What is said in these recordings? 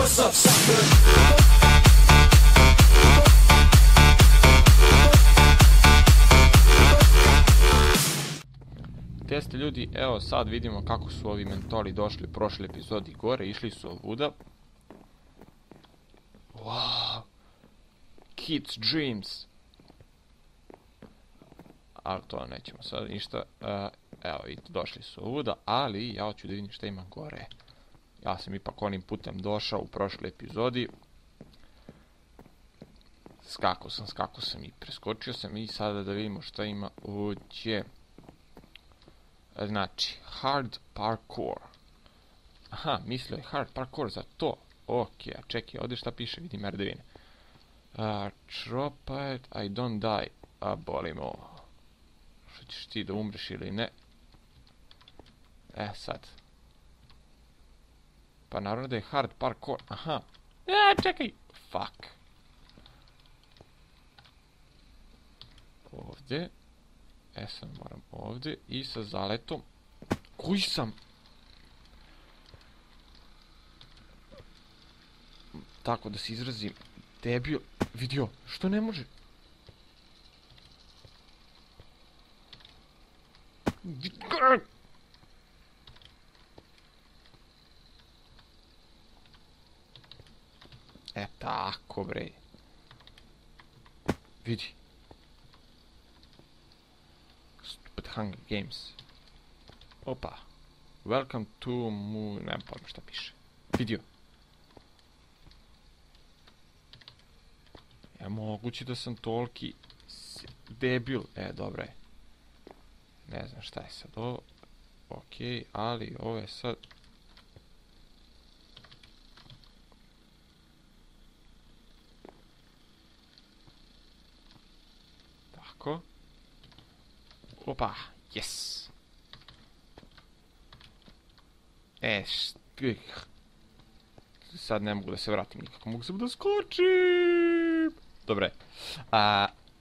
What's up, sucker? Gdje ste ljudi? Evo sad vidimo kako su ovi mentori došli u prošloj epizodi gore, išli su ovuda. Wow! Kids Dreams! Ali to nećemo sad ništa. Evo vidite, došli su ovuda, ali ja hoću da vidim šta ima gore. Ja sam ipak onim putem došao u prošloj epizodi. Skakao sam i preskočio sam i sada da vidimo šta ima ovdje. Znači, hard parkour. Aha, mislio je hard parkour za to. Ok, a čekaj, ovdje šta piše, vidim merdevine. Tropite, I don't die. A bolimo. Što ćeš ti da umreš ili ne? Sad. Pa naravno da je hard parkour. Aha. Čekaj. Fuck. Ovdje. Sad moram ovdje. I sa zaletom. Koji sam? Tako da se izrazim. Debil. Vidio. Što ne može? Tako bre. Vidi. Stupid Hunger Games. Opa. Welcome to Moon. Nemam pojma šta piše. Vidio. Ja moguće da sam toliki debil. Dobro je. Ne znam šta je sad ovo. Okej, ali ovo je sad... Tako. Opa, yes. Sad ne mogu da se vratim nikako. Mogu samo da skočim. Dobre.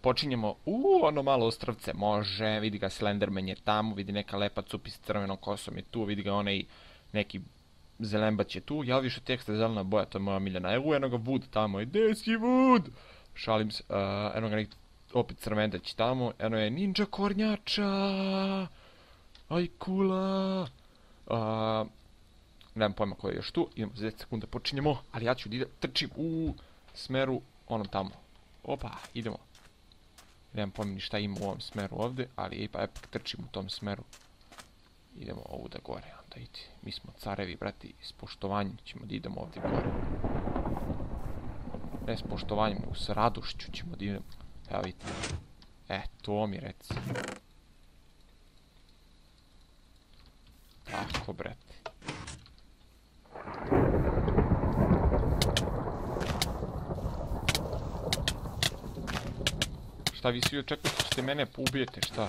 Počinjemo ono malo ostrvce. Može, vidi ga Slenderman je tamo, vidi neka lepa cupi s crvenom kosom je tu, vidi ga onaj neki zelembac je tu. Ja više teksta zelena boja, to je moja miljena. Evo eno ga Wood tamo, gde si Wood? Šalim se, eno ga neki opet crvendać tamo, eno je ninja kornjača. Aj kula. Nemam pojma ko je još tu, idemo za 10 sekunda, počinjemo, ali ja ću da trčim u smeru onom tamo. Opa, idemo. Nemam pojma ni šta ima u ovom smeru ovdje, ali ipak trčim u tom smeru. Idemo ovuda gore, onda ide. Mi smo carevi, brati, s poštovanjem ćemo da idemo ovdje gore. Ne s poštovanjem, nego s radošću ćemo da idemo. Evo vidite. To mi reci. Tako, brate. Šta vi svi očekujete da ćete mene poubijete, šta?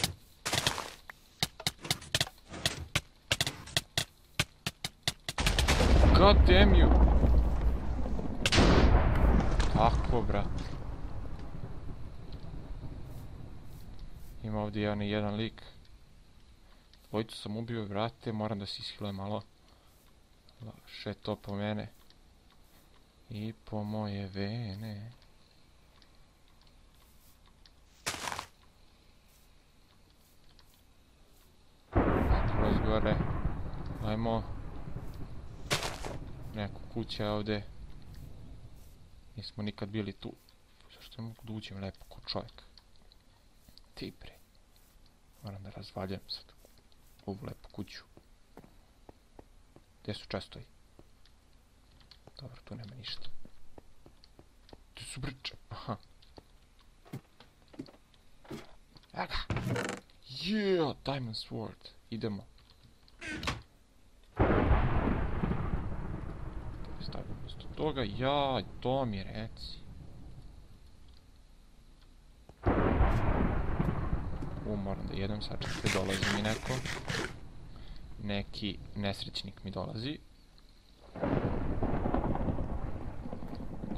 God damn you! Tako, brat. Ima ovdje jedan lik. Dvojicu sam ubio, brate, moram da se ishilujem malo. Še to po mene. I po moje vene. Skroz gore. Ajmo. Neku kuća ovdje. Nismo nikad bili tu. Zašto ne mogu da uđem lepo ko čovjek? Ti bre. Moram da razvaljam sad ovu lepu kuću. Gdje su čestoji? Dobro, tu nema ništa. Gdje su brče? Aha. Evo ga. Yeah, Diamond Sword. Idemo. Stavimo isto toga. Ja, to mi reci. Moram da jedem, sačekajte, dolazi mi neko. Neki nesrećnik mi dolazi.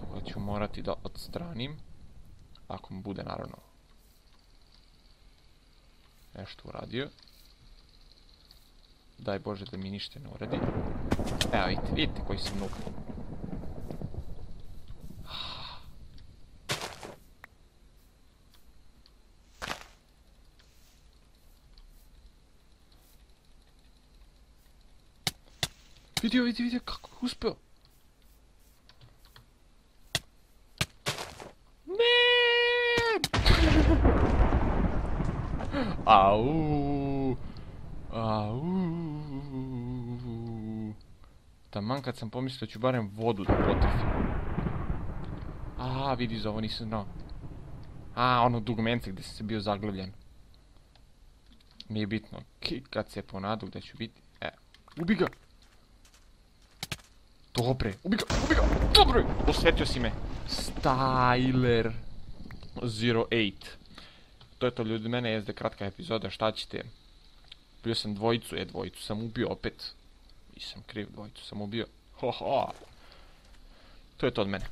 Koga ću morati da odstranim. Ako mu bude, naravno, nešto uradio. Daj Bože da mi ništa ne uradi. Evo vidite koji sam noob. Vidio kako je uspeo. Ne! Au! Taman kad sam pomislio da ću barem vodu da potrefim. Vidi, za ovo nisam znao. Ono dugmence gdje sam se bio zaglavljen. Nije bitno. Kad se ponadu gdje ću biti. Ubi ga! Dobre, ubi ga! Dobre! Osvetio si me. Styler 08. To je to, ljudi, mene jezde kratka epizoda, šta ćete? Bio sam dvojicu sam ubio opet. Nisam kriv, dvojicu sam ubio. To je to od mene.